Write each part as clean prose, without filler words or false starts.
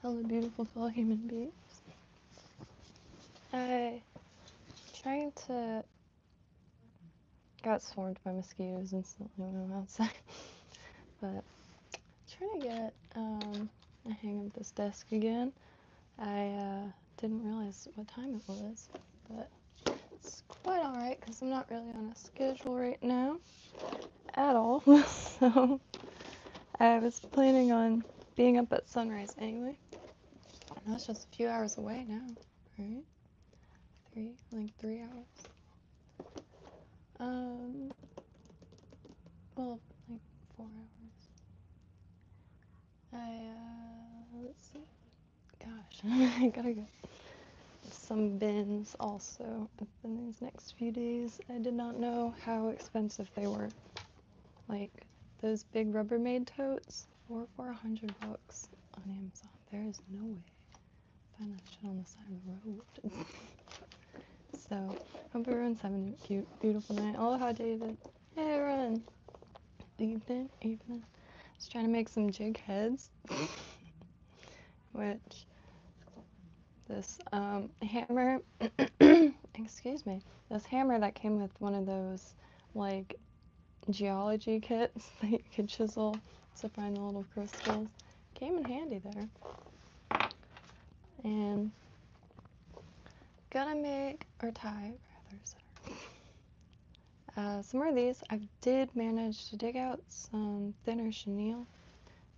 Hello, beautiful fellow human beings. I trying to got swarmed by mosquitoes instantly when I'm outside, but trying to get a hang of this desk again. I didn't realize what time it was, but it's quite alright because I'm not really on a schedule right now at all. So I was planning on being up at sunrise anyway. And that's just a few hours away now, right? 3 hours. Well, like 4 hours. Let's see. Gosh, I gotta go. Some bins also in these next few days. I did not know how expensive they were. Like those big Rubbermaid totes, for $100 on Amazon. There is no way. Find that shit on the side of the road. So, hope everyone's having a cute, beautiful night. Aloha, David. Hey, everyone. Evening. Just trying to make some jig heads. Which, this hammer, excuse me, this hammer that came with one of those, like, geology kits that you could chisel to find the little crystals, came in handy there. And gonna make, or tie, rather, some more of these. I did manage to dig out some thinner chenille,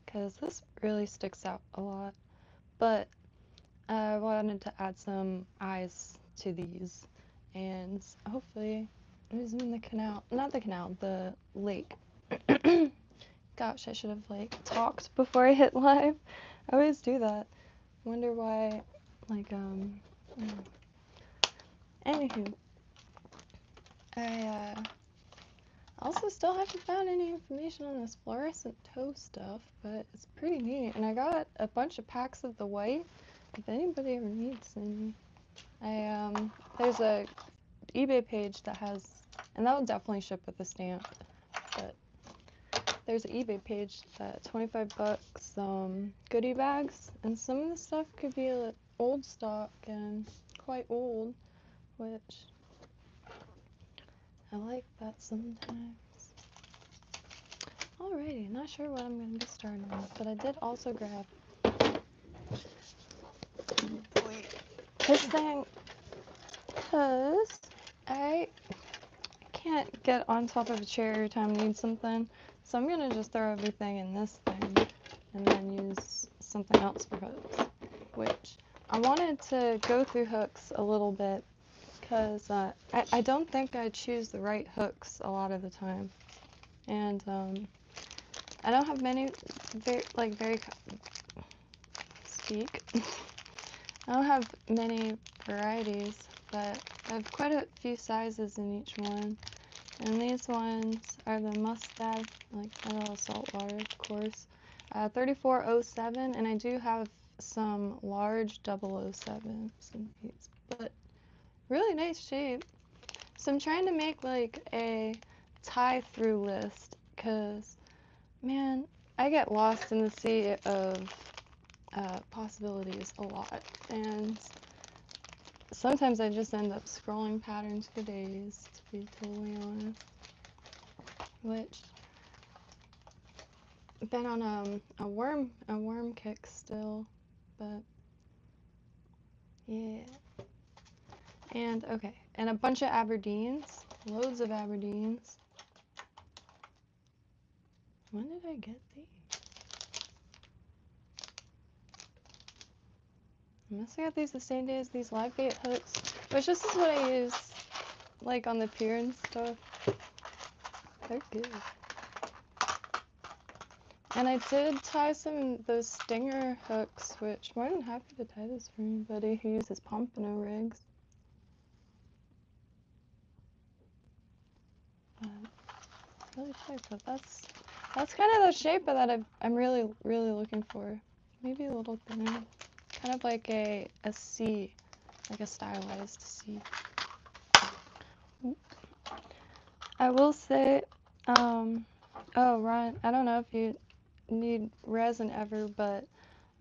because this really sticks out a lot, but I wanted to add some eyes to these, and hopefully it was in the canal, not the canal, the lake. Gosh, I should have like talked before I hit live. I always do that. Wonder why, like, anywho, I also still haven't found any information on this fluorescent toe stuff, but it's pretty neat. And I got a bunch of packs of the white, if anybody ever needs any. There's a eBay page that has, and that will definitely ship with a stamp, but there's an eBay page that $25 goodie bags, and some of the stuff could be old stock and quite old, which I like that sometimes. Alrighty, not sure what I'm going to be starting with, but I did also grab this thing because I can't get on top of a chair every time I need something, so I'm going to just throw everything in this thing and then use something else for hooks, which I wanted to go through hooks a little bit because I don't think I choose the right hooks a lot of the time, and I don't have many I don't have many varieties, but I have quite a few sizes in each one. And these ones are the Mustad, like a little saltwater, of course, 3407, and I do have some large 007s in these, but really nice shape. So I'm trying to make like a tie-through list, because, man, I get lost in the sea of possibilities a lot, and sometimes I just end up scrolling patterns for days, to be totally honest, which I've been on a worm kick still, but yeah. And okay, and a bunch of Aberdeens, loads of Aberdeens. When did I get these? I must have got these the same day as these live bait hooks, which this is what I use, like, on the pier and stuff. They're good. And I did tie some of those stinger hooks, which I'm more than happy to tie this for anybody who uses pompano rigs. Really tight, but that's kind of the shape that I'm really looking for. Maybe a little thinner, kind of like a C, like a stylized C. I will say, oh Ryan, I don't know if you need resin ever, but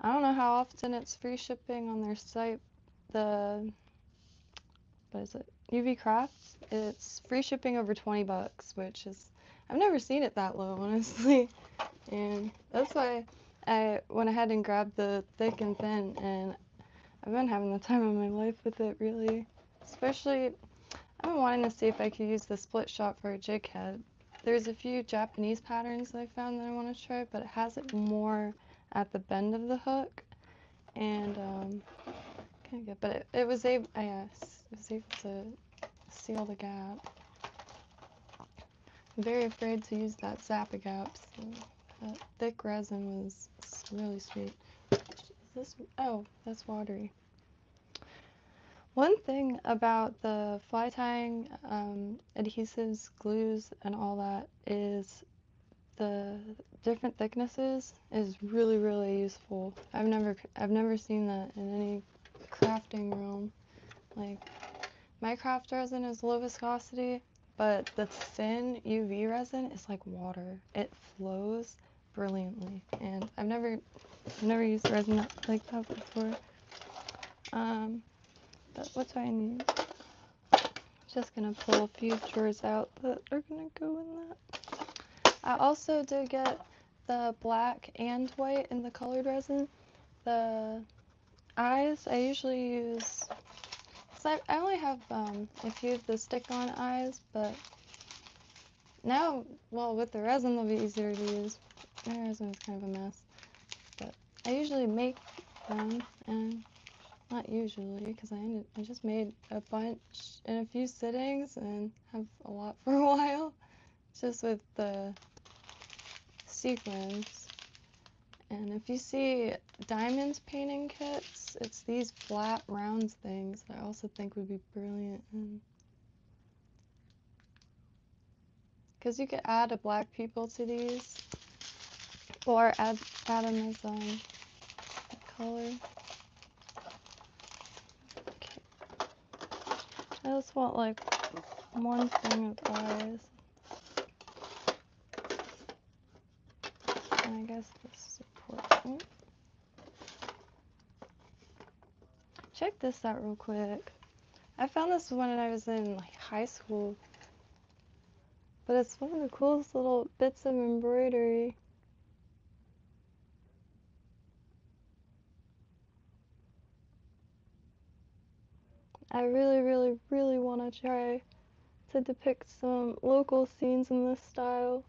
I don't know how often it's free shipping on their site. The, what is it? UV Crafts. It's free shipping over 20 bucks, which is, I've never seen it that low, honestly. And that's why I went ahead and grabbed the thick and thin, and I've been having the time of my life with it, really. Especially, I've been wanting to see if I could use the split shot for a jig head. There's a few Japanese patterns that I found that I want to try, but it has it more at the bend of the hook, and kind of good. But it was able, it was able to seal the gap. I'm very afraid to use that Zap-A-Gap, so that thick resin was really sweet. Is this? Oh, that's watery. One thing about the fly tying adhesives, glues, and all that is the different thicknesses is really, really useful. I've never seen that in any crafting realm. Like, my craft resin is low viscosity, but the thin UV resin is like water. It flows brilliantly, and I've never used resin like that before. But what do I need? Just gonna pull a few drawers out that are gonna go in that. I also did get the black and white in the colored resin. The eyes, I usually use, cause I only have a few of the stick-on eyes, but now, well, with the resin, they'll be easier to use. My resin is kind of a mess, but I usually make them, and not usually, because I just made a bunch in a few sittings and have a lot for a while, just with the sequins. And if you see diamond painting kits, it's these flat round things that I also think would be brilliant. Because you could add a black people to these, or add them as a color. Okay. I just want like one thing of eyes. And I guess this support. Check this out real quick. I found this when I was in like high school, but it's one of the coolest little bits of embroidery. I really, really, really want to try to depict some local scenes in this style.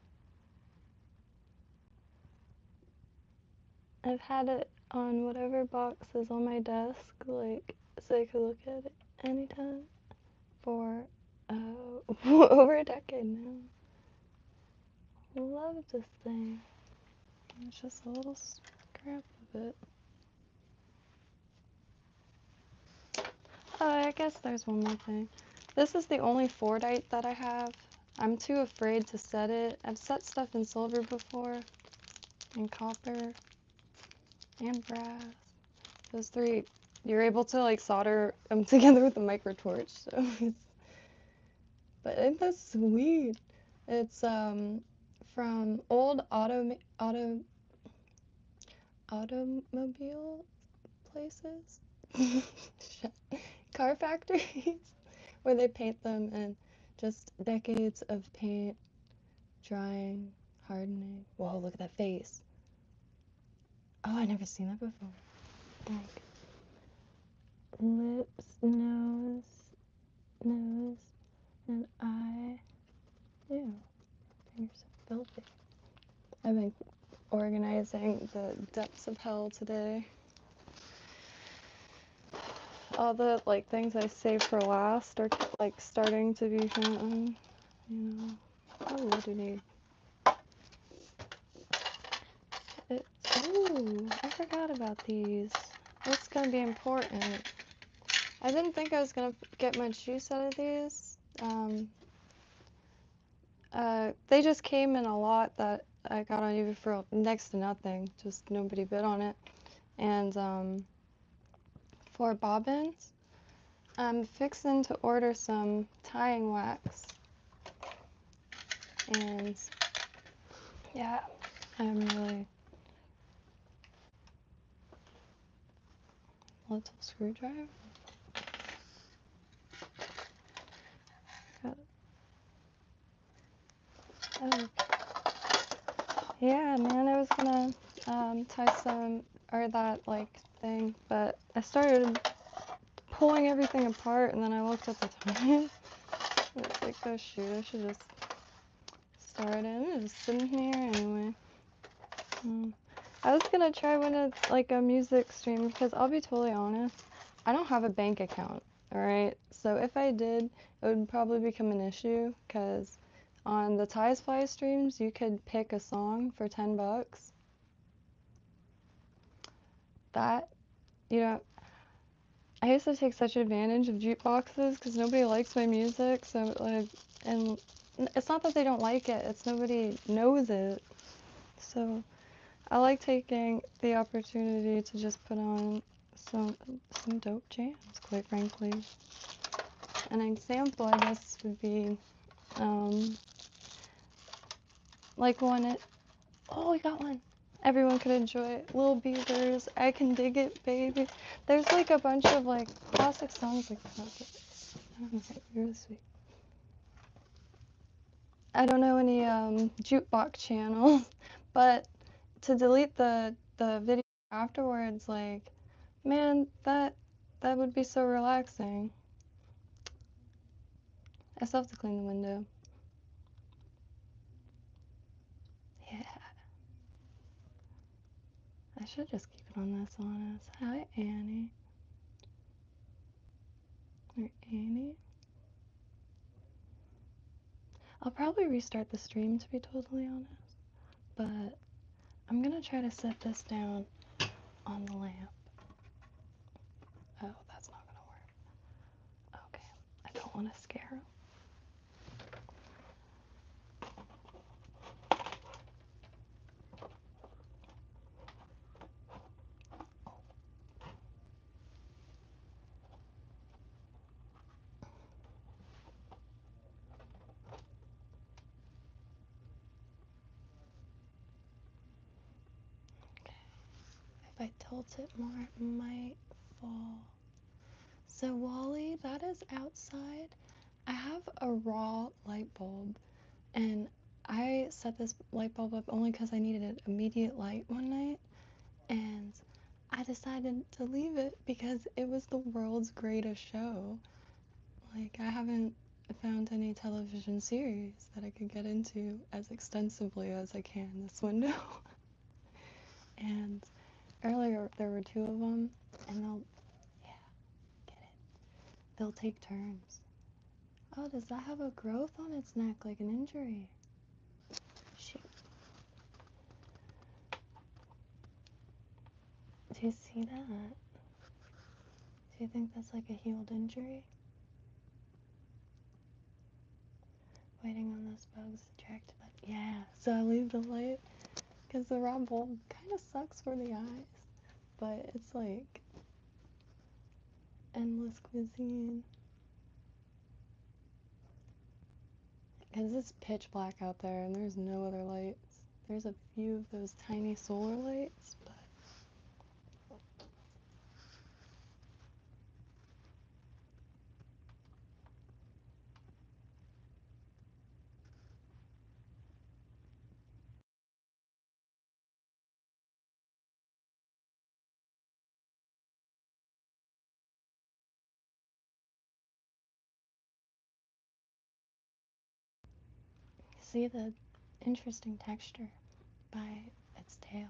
I've had it on whatever box is on my desk, like, so I could look at it anytime for over a decade now. Love this thing. It's just a little scrap of it. Oh, I guess there's one more thing. This is the only Fordite that I have. I'm too afraid to set it. I've set stuff in silver before, and copper, and brass. Those three, you're able to like solder them together with a micro torch. So, but isn't that sweet? It's from old automobile places, car factories, where they paint them, and just decades of paint drying, hardening. Whoa, look at that face. Oh, I never seen that before. Like lips, nose, and eye. Ew, you're so filthy. I've been organizing the depths of hell today. All the like things I saved for last are like starting to become, you know, oh, what do you need? Ooh, I forgot about these. That's gonna be important. I didn't think I was gonna get much use out of these. They just came in a lot that I got on eBay for next to nothing. Just nobody bid on it. And for bobbins, I'm fixing to order some tying wax. And yeah, I'm really little screwdriver. Oh, yeah, man, I was gonna tie some, or that like thing, but I started pulling everything apart and then I looked at the time. It's like, oh shoot, I should just start it. I'm just sitting here anyway. I was gonna try when it's like a music stream because I'll be totally honest, I don't have a bank account, alright? So if I did, it would probably become an issue because on the Ties Fly streams, you could pick a song for $10. That, you know, I used to take such advantage of jukeboxes because nobody likes my music, so like, and it's not that they don't like it, it's nobody knows it. So I like taking the opportunity to just put on some dope jams, quite frankly. An example, I guess, would be like one. Oh, we got one. Everyone could enjoy it. Lil Beavers, I Can Dig It, Baby. There's like a bunch of like classic songs like that. Really sweet. I don't know any jukebox channels, but to delete the video afterwards, like, man, that would be so relaxing. I still have to clean the window. Yeah. I should just keep it on this honest. Hi, Annie. Or Annie. I'll probably restart the stream to be totally honest, but I'm gonna try to set this down on the lamp. Oh, that's not gonna work. Okay, I don't want to scare him. Okay, if I tilt it more, it might fall. So Wally, that is outside. I have a raw light bulb, and I set this light bulb up only because I needed immediate light one night, and I decided to leave it because it was the world's greatest show. Like, I haven't found any television series that I could get into as extensively as I can this window. And earlier there were two of them, and they'll take turns. Oh, does that have a growth on its neck, like an injury? Shoot. Do you see that? Do you think that's like a healed injury? Waiting on those bugs to attract to that. Yeah, so I leave the light because the raw bulb kind of sucks for the eyes, but it's like endless cuisine. Because it's pitch black out there and there's no other lights. There's a few of those tiny solar lights, but see the interesting texture by its tail.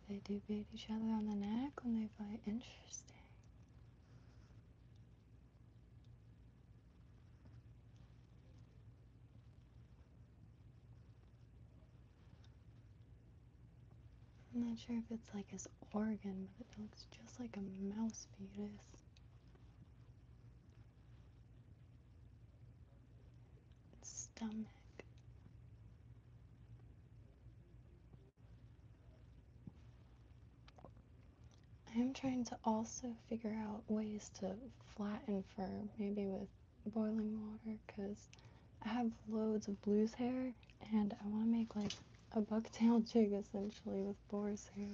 They do beat each other on the neck when they fight. Interesting. I'm not sure if it's like his organ, but it looks just like a mouse fetus. Its stomach. I am trying to also figure out ways to flatten fur, maybe with boiling water, because I have loads of blues hair and I want to make like a bucktail jig essentially with boar's hair.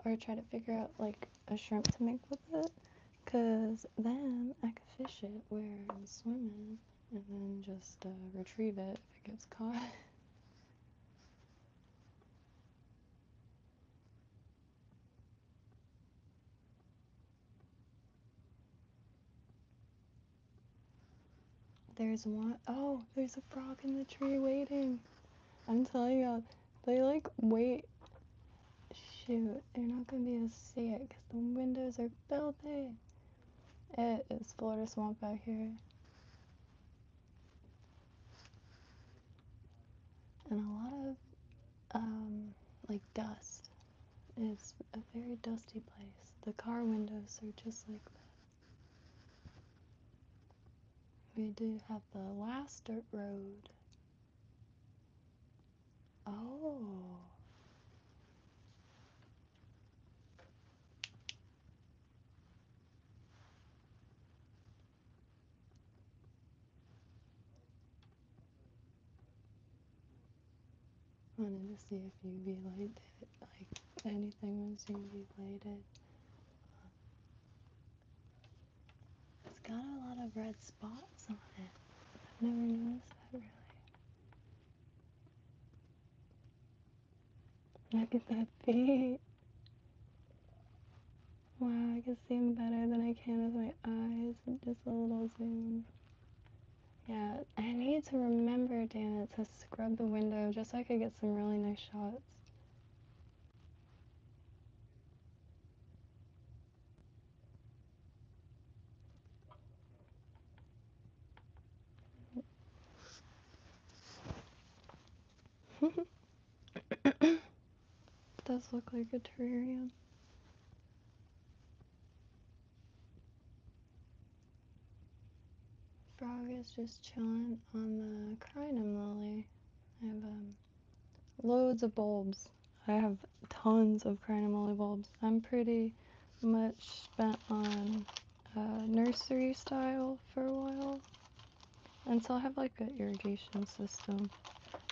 Or try to figure out like a shrimp to make with it, cause then I could fish it where I'm swimming and then just retrieve it if it gets caught. There's one. Oh, there's a frog in the tree waiting. I'm telling y'all, they like wait. Shoot, you're not gonna be able to see it because the windows are filthy. It is Florida swamp out here. And a lot of, like dust. It's a very dusty place. The car windows are just like that. We do have the last dirt road. Oh. Wanted to see if UV light did, like anything was UV lighted. It's got a lot of red spots on it. I've never noticed that really. Look at that feet. Wow, I can see them better than I can with my eyes. Just a little zoom. Yeah, I need to remember, damn it, to scrub the window just so I could get some really nice shots. Does look like a terrarium. Frog is just chilling on the crinum lily. I have loads of bulbs. I have tons of crinum lily bulbs. I'm pretty much spent on nursery style for a while until I have like an irrigation system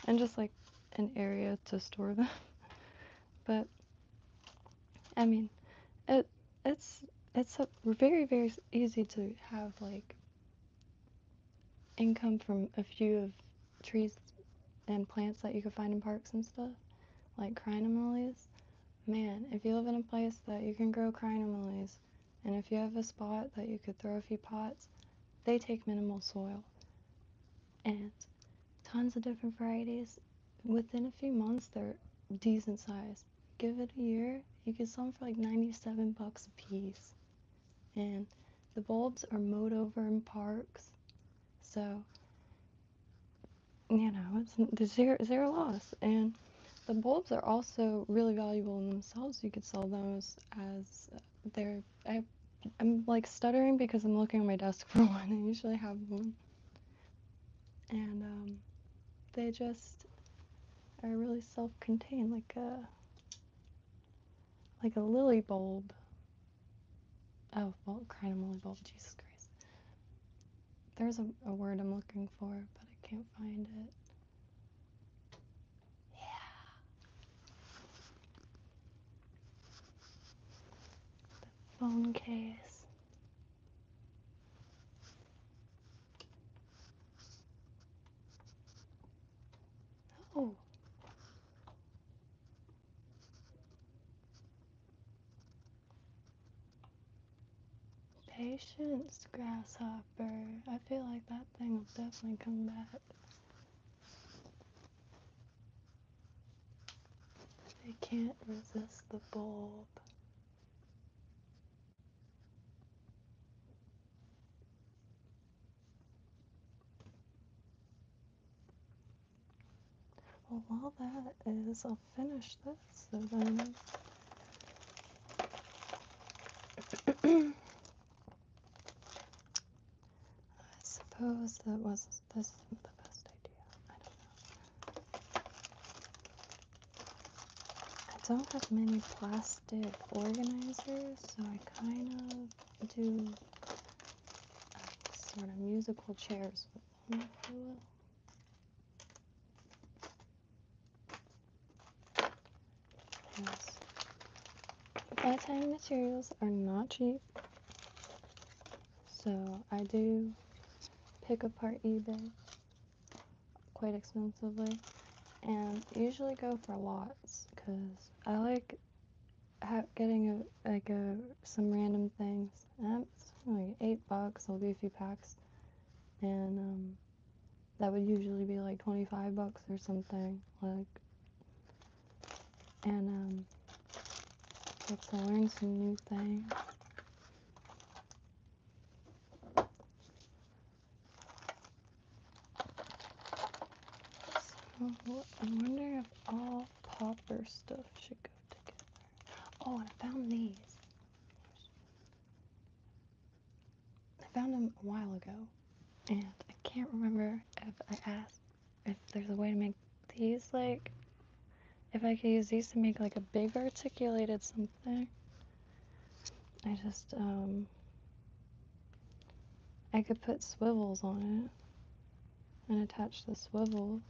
and just like an area to store them. But I mean, it it's very easy to have like income from a few of trees and plants that you could find in parks and stuff, like crinum lilies. Man, if you live in a place that you can grow crinum lilies, and if you have a spot that you could throw a few pots, they take minimal soil. And tons of different varieties. Within a few months, they're decent size. Give it a year, you can sell them for like 97 bucks a piece. And the bulbs are mowed over in parks, so you know it's zero loss. And the bulbs are also really valuable in themselves. You could sell those as they're. I'm like stuttering because I'm looking at my desk for one. I usually have one, and they just are really self-contained, like a lily bulb. Oh, well, crinum lily bulb. Jesus Christ. There's a word I'm looking for, but I can't find it. Yeah. Phone case. Oh. Patience, grasshopper. I feel like that thing will definitely come back. They can't resist the bulb. Well, while that is, I'll finish this. So then, I suppose that was this isn't the best idea. I don't have many plastic organizers, so I kind of do musical chairs with them, if you will. Yes. Titanium materials are not cheap, so I do pick apart eBay quite expensively, and usually go for lots because I like getting some random things. That's like $8. I'll do a few packs, and that would usually be like $25 or something. And get to learn some new things. So I wonder if all popper stuff should go together. Oh, I found these. I found them a while ago, and I can't remember if I asked if there's a way to make these, like, if I could use these to make like a big articulated something. I just, I could put swivels on it and attach the swivels.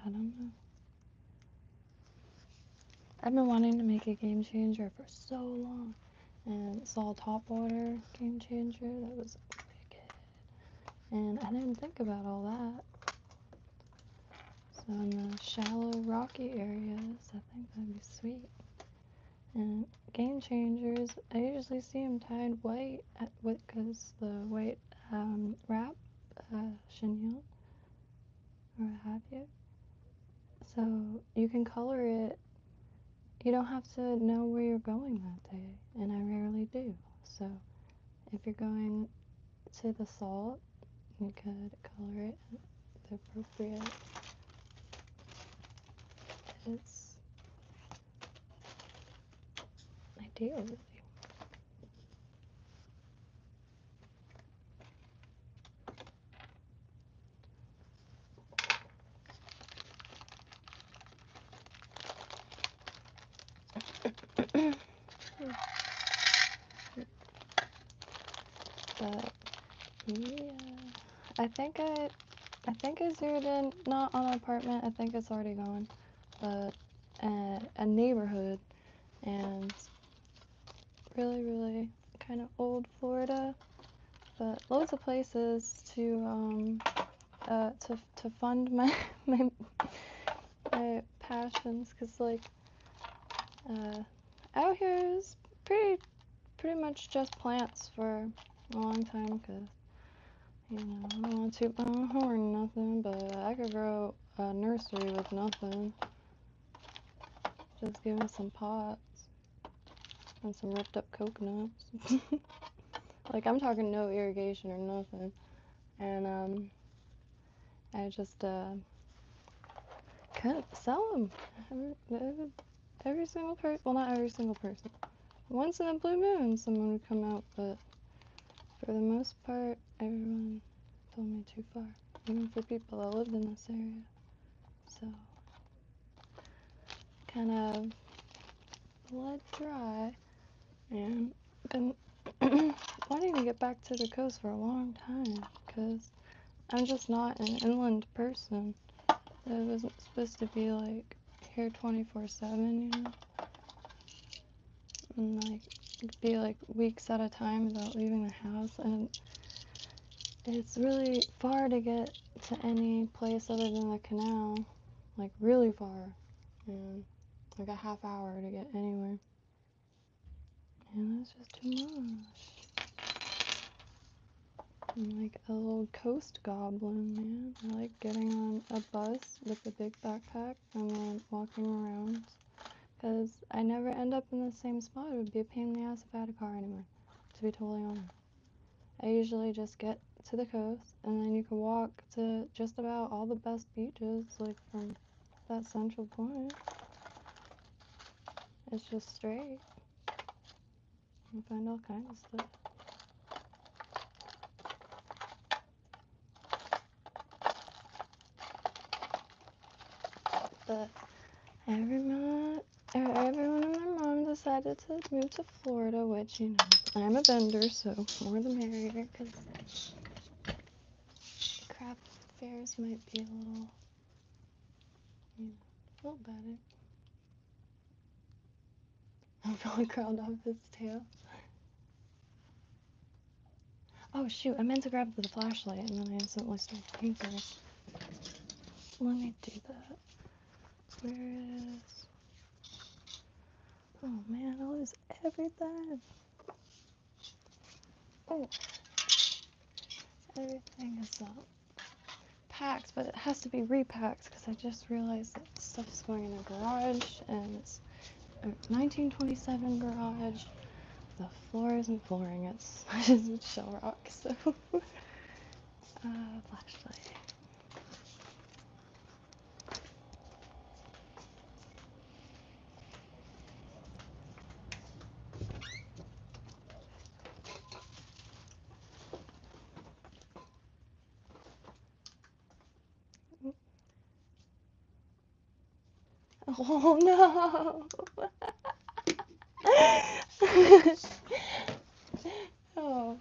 I don't know. I've been wanting to make a game changer for so long, and saw a top water game changer that was wicked, and I didn't think about all that. So in the shallow, rocky areas, I think that'd be sweet. And game changers, I usually see them tied white because the white wrap, chenille, or what have you. So you can color it. You don't have to know where you're going that day, and I rarely do. So if you're going to the salt, you could color it the appropriate. It's ideal, really. But yeah, I think I zeroed in, not on an apartment, I think it's already gone, but a neighborhood, and really kind of old Florida, but loads of places to fund my my passions, because like out here is pretty much just plants for a long time, because you know, I don't want to toot my own horn or nothing, but I could grow a nursery with nothing. Just give me some pots and some ripped up coconuts. Like, I'm talking no irrigation or nothing. And I just couldn't sell them. Every single person, well, not every single person. Once in a blue moon, someone would come out, but for the most part, everyone told me too far, even for people that lived in this area. So, kind of bled dry, and been wanting to get back to the coast for a long time, because I'm just not an inland person. It wasn't supposed to be like here 24/7, you know, and like it'd be like weeks at a time without leaving the house, and it's really far to get to any place other than the canal, like really far, and like a half hour to get anywhere, and that's just too much. I'm like a little coast goblin, man. I like getting on a bus with a big backpack and then walking around, because I never end up in the same spot. It would be a pain in the ass if I had a car anymore, to be totally honest. I usually just get to the coast, and then you can walk to just about all the best beaches, like from that central point. It's just straight. You find all kinds of stuff. But everyone and their mom decided to move to Florida, which, you know, I'm a bender, so more the merrier, because upstairs might be a little, a little better. I'm really curled off his tail. Oh shoot, I meant to grab the flashlight and then I instantly started painting. Let me do that. Where is... Oh man, I lose everything. Oh. Everything is packed, but it has to be repacked because I just realized that stuff is going in the garage and it's a 1927 garage. The floor isn't flooring, it's just shell rock, so flashlight. Oh no! Oh.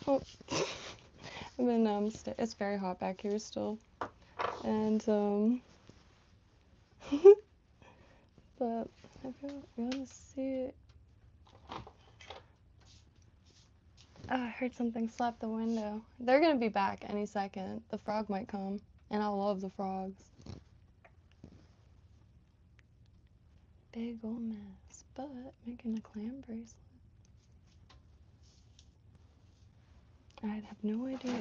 Oh. And then it's very hot back here still, and but if you want to see, I heard something slap the window. They're gonna be back any second. The frog might come, and I love the frogs. Big ol' mess, but making a clam bracelet. I have no idea,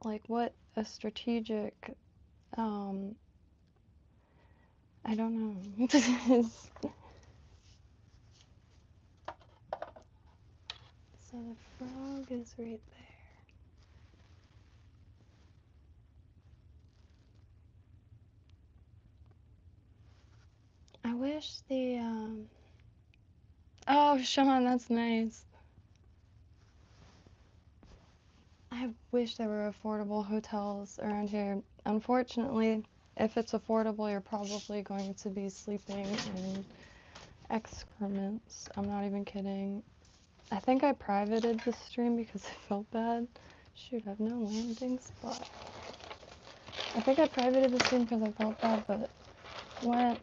like, what a strategic, I don't know. So the frog is right there. I wish the, oh, Sean, that's nice. I wish there were affordable hotels around here. Unfortunately, if it's affordable, you're probably going to be sleeping in excrements. I'm not even kidding. I think I privated the stream because I felt bad. Shoot, I have no landing spot. I think I privated the stream because I felt bad, but went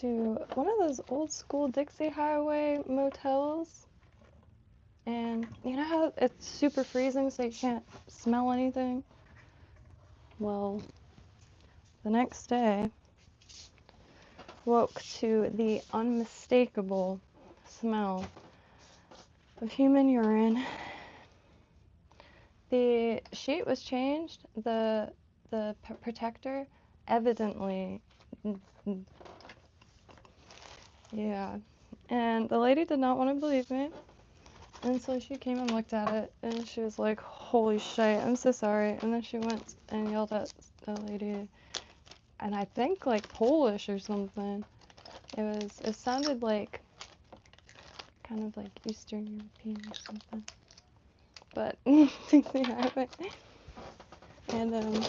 to one of those old school Dixie Highway motels. And you know how it's super freezing so you can't smell anything? Well, the next day, woke to the unmistakable smell of human urine. The sheet was changed, the protector, evidently, yeah. And the lady did not want to believe me. And so she came and looked at it, and she was like, holy shit, I'm so sorry. And then she went and yelled at the lady, and I think like Polish or something. It sounded like, kind of like Eastern European or something. But, yeah, and,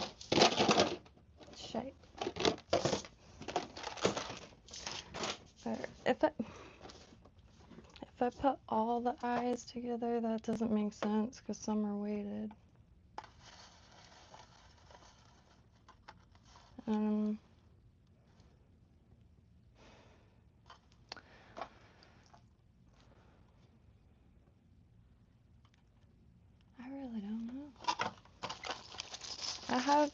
shite. If I put all the eyes together, that doesn't make sense because some are weighted. I really don't know. I have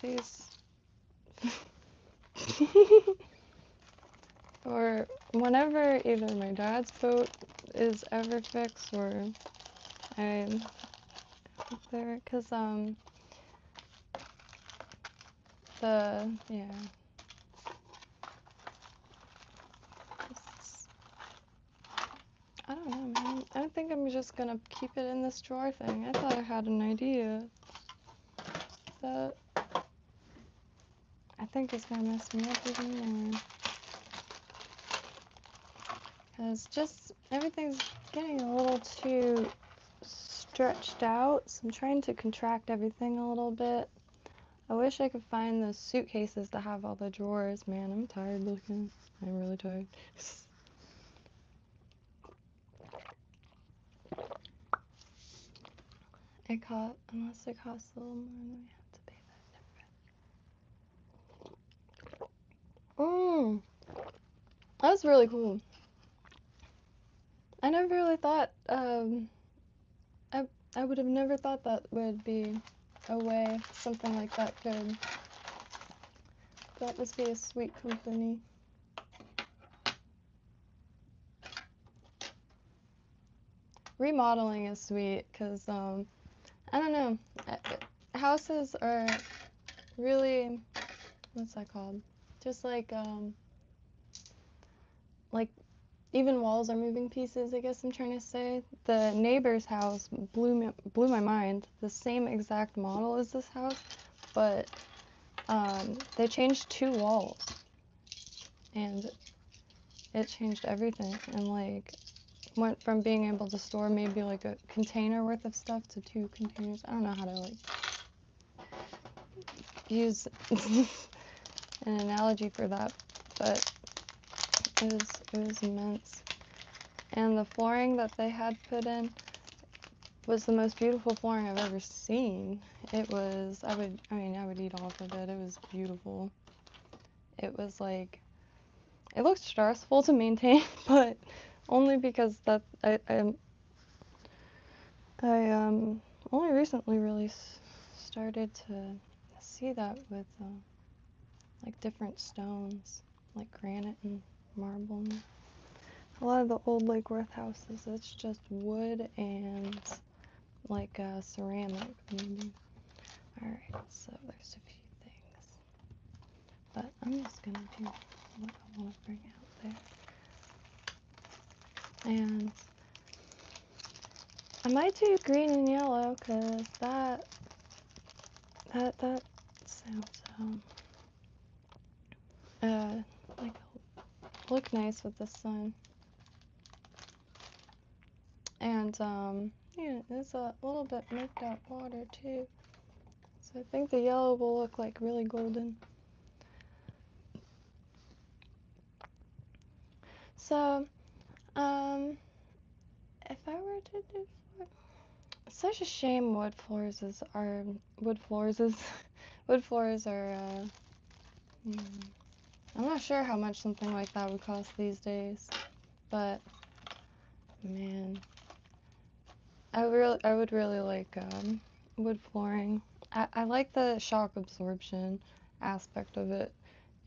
these, or whenever either my dad's boat is ever fixed or I'm there, because, yeah. I don't know, man. I think I'm just gonna keep it in this drawer thing. I thought I had an idea that I think is gonna mess me up even more. Because just everything's getting a little too stretched out, so I'm trying to contract everything a little bit. I wish I could find those suitcases that have all the drawers. Man, I'm tired looking. I'm really tired. unless it costs a little more, then we have to pay that. That was really cool. I never really thought, I would have never thought that would be a way something like that must be a sweet company. Remodeling is sweet, because, I don't know, houses are really, what's that called? Just like even walls are moving pieces, I guess I'm trying to say. The neighbor's house blew my mind. The same exact model as this house, but they changed 2 walls, and it changed everything, and like went from being able to store maybe like a container worth of stuff to 2 containers. I don't know how to like use an analogy for that, but it was immense. And the flooring that they had put in was the most beautiful flooring I've ever seen. It was, I would eat off of it. It was beautiful. It was like, it looked stressful to maintain, but only because that I only recently really started to see that with like different stones, like granite and marble. And a lot of the old Lake Worth houses, it's just wood and like ceramic maybe. Alright, so there's a few things, but I'm just gonna do what I want to bring out there. And I might do green and yellow, because that sounds like look nice with the sun. And yeah, there's a little bit milked out water too, so I think the yellow will look like really golden. So if I were to do it's such a shame wood floors are I'm not sure how much something like that would cost these days, but man, I would really like wood flooring. I like the shock absorption aspect of it,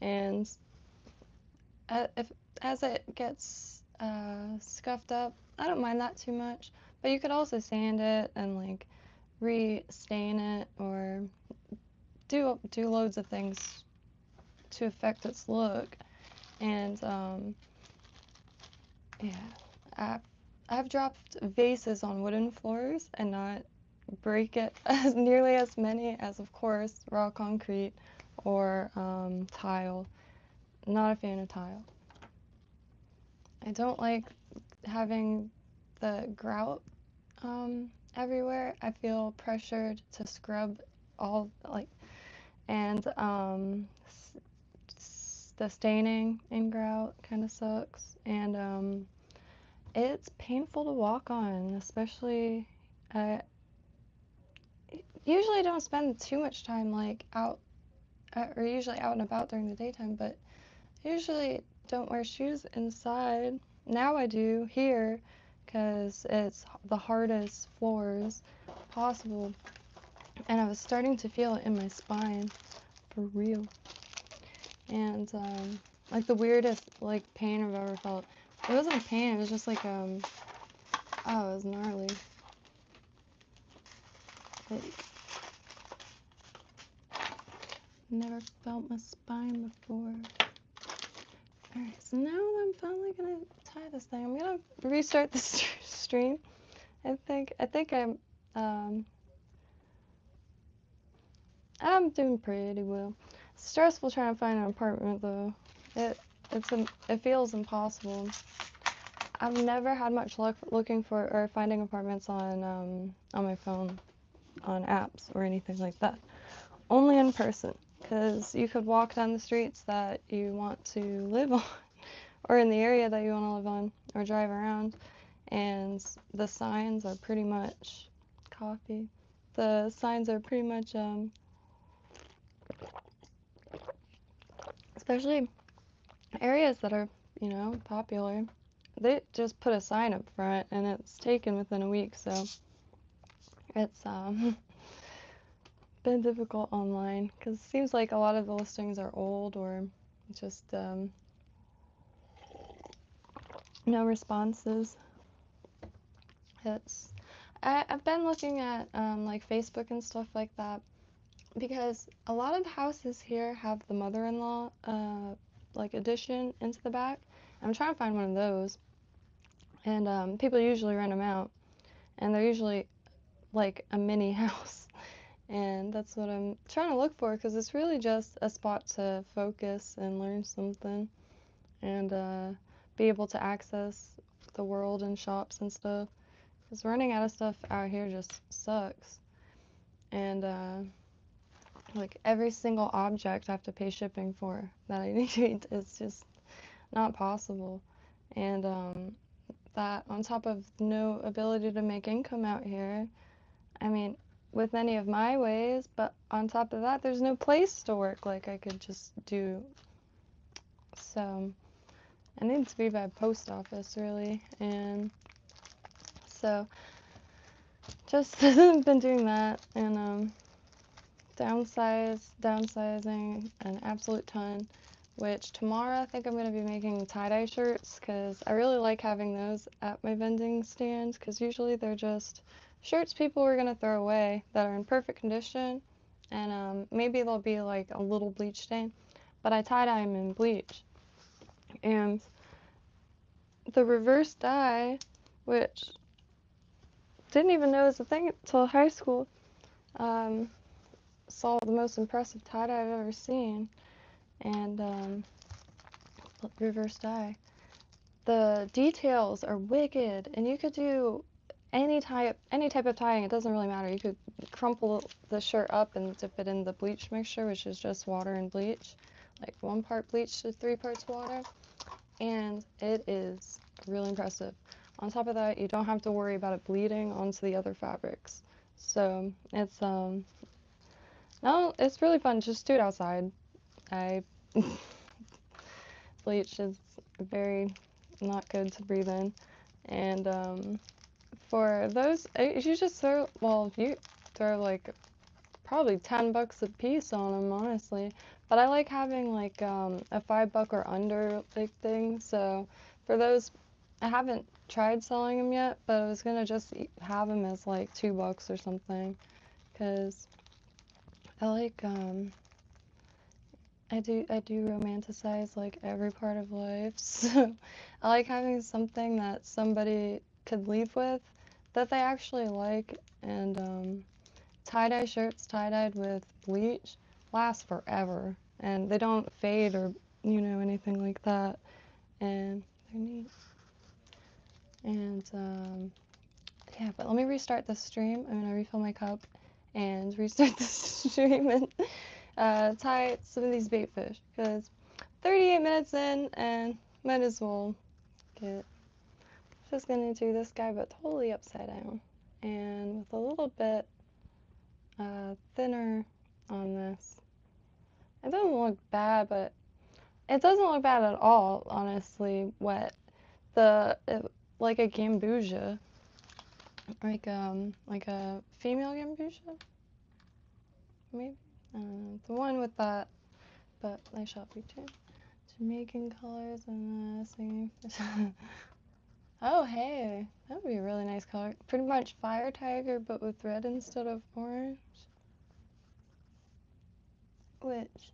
and as it gets scuffed up, I don't mind that too much. But you could also sand it and like re-stain it, or do loads of things to affect its look. And yeah, I've dropped vases on wooden floors and not break it as nearly as many as, of course, raw concrete or tile. Not a fan of tile. I don't like having the grout everywhere. I feel pressured to scrub all and the staining in grout kind of sucks, and it's painful to walk on, especially usually I don't spend too much time like out or usually out and about during the daytime, but I usually don't wear shoes inside. Now I do here, because it's the hardest floors possible, and I was starting to feel it in my spine for real. And like the weirdest like pain I've ever felt. It wasn't a pain, it was just like oh, it was gnarly. Like, never felt my spine before. Alright, so now I'm finally gonna tie this thing. I'm gonna restart the stream. I think I'm doing pretty well. It's stressful trying to find an apartment though. It feels impossible. I've never had much luck looking for or finding apartments on my phone, on apps or anything like that. Only in person, because you could walk down the streets that you want to live on, or in the area that you want to live on, or drive around, and the signs are pretty much copy. the signs are pretty much, especially areas that are, you know, popular. They just put a sign up front and it's taken within a week, so it's been difficult online because it seems like a lot of the listings are old or just no responses. I've been looking at like Facebook and stuff like that because a lot of houses here have the mother-in-law like addition into the back. I'm trying to find one of those, and people usually rent them out, and they're usually like a mini house, and that's what I'm trying to look for because it's really just a spot to focus and learn something and be able to access the world and shops and stuff. Because running out of stuff out here just sucks. And like every single object I have to pay shipping for that I need is just not possible. And that on top of no ability to make income out here, I mean, with any of my ways, but on top of that, there's no place to work like I could just do. So I need to be by post office really. And so just been doing that and downsizing an absolute ton, which tomorrow I think I'm going to be making tie-dye shirts because I really like having those at my vending stand because usually they're just shirts people are going to throw away that are in perfect condition and maybe they'll be like a little bleach stain, but I tie-dye them in bleach. And the reverse dye, which didn't even know was a thing until high school, saw the most impressive tie-dye I've ever seen, and reverse dye. The details are wicked, and you could do any type of tying. It doesn't really matter. You could crumple the shirt up and dip it in the bleach mixture, which is just water and bleach, like 1 part bleach to 3 parts water, and it is really impressive. On top of that, you don't have to worry about it bleeding onto the other fabrics. So it's no, it's really fun. Just do it outside. I bleach is very not good to breathe in, and for those, you just throw. Well, you throw like probably $10 a piece on them, honestly. But I like having like a $5 or under like thing. So for those, I haven't tried selling them yet, but I was gonna just have them as like $2 or something, because I like I do romanticize like every part of life. So I like having something that somebody could leave with that they actually like, and tie-dye shirts tie-dyed with bleach last forever, and they don't fade or anything like that, and they're neat. And yeah, but let me restart the stream. I'm gonna refill my cup and restart the stream and tie some of these bait fish because 38 minutes in and might as well get. Just gonna do this guy but totally upside down and with a little bit thinner on this. It doesn't look bad, but it doesn't look bad at all, honestly. Wet. Like a gambusia, like a female gambusia, maybe. The one with that, but I shall be too. Jamaican colors and singing. Oh hey, that would be a really nice color. Pretty much fire tiger, but with red instead of orange. Which,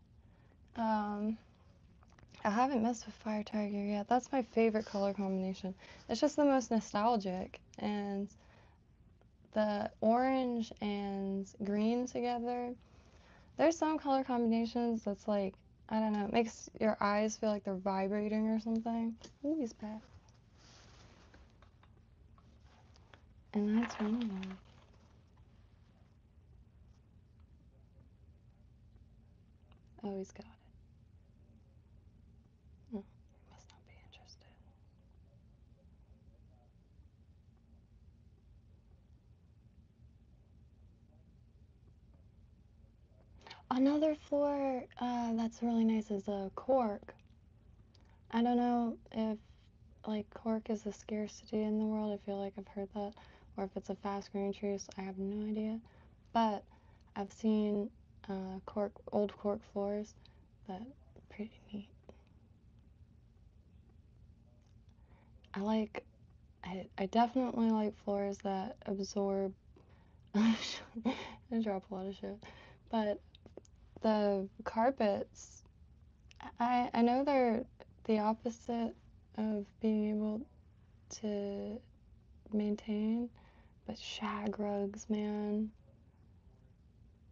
I haven't messed with fire tiger yet. That's my favorite color combination. It's just the most nostalgic, and the orange and green together. There's some color combinations that's like, I don't know, it makes your eyes feel like they're vibrating or something. Ooh, he's back. And that's one of them. Oh, he's got it. Oh, must not be interested. Another floor that's really nice is a cork. I don't know if like cork is a scarcity in the world. I feel like I've heard that, or if it's a fast growing tree. So I have no idea. But I've seen old cork floors that are pretty neat. I definitely like floors that absorb. I drop a lot of shit, but the carpets, I know they're the opposite of being able to maintain, but shag rugs, man,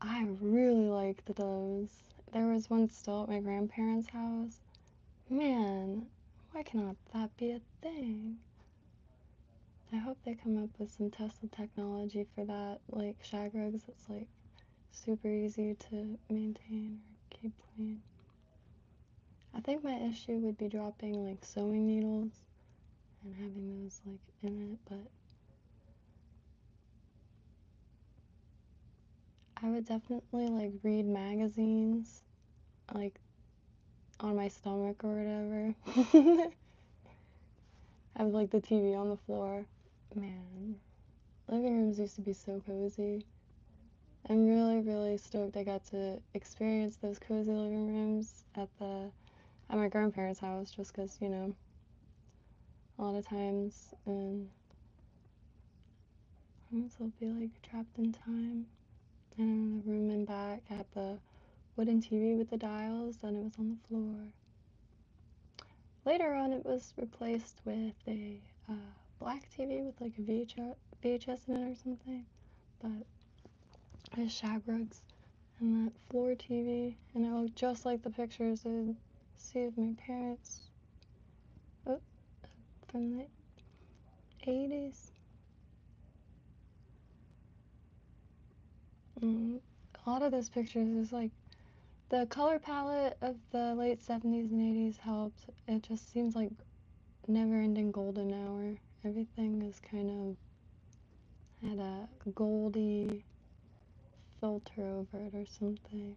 I really liked those. There was one still at my grandparents' house. Man, why cannot that be a thing? I hope they come up with some Tesla technology for that, like shag rugs that's like super easy to maintain or keep clean. I think my issue would be dropping like sewing needles and having those like in it, but I would definitely like read magazines like on my stomach or whatever. Have like the TV on the floor. Man, living rooms used to be so cozy. I'm really, really stoked I got to experience those cozy living rooms at my grandparents' house, just 'cause, you know, a lot of times in homes I'll be like trapped in time. And in the room in back had the wooden TV with the dials, and it was on the floor. Later on, it was replaced with a black TV with like a VHS in it or something. But it has shag rugs and that floor TV, and it looked just like the pictures I'd see of my parents from the 80s. A lot of those pictures is like the color palette of the late 70s and 80s helped. It just seems like never-ending golden hour. Everything is kind of had a goldy filter over it or something.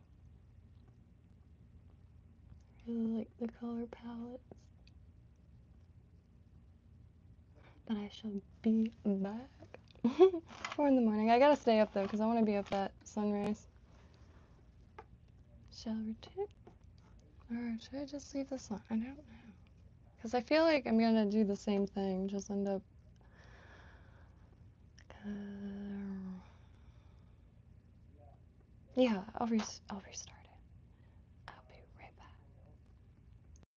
Really like the color palettes. But I shall be back. 4 in the morning. I gotta stay up though, because I want to be up at sunrise. Shall return? Or should I just leave this on? I don't know. Because I feel like I'm gonna do the same thing, just end up. Yeah, I'll restart it.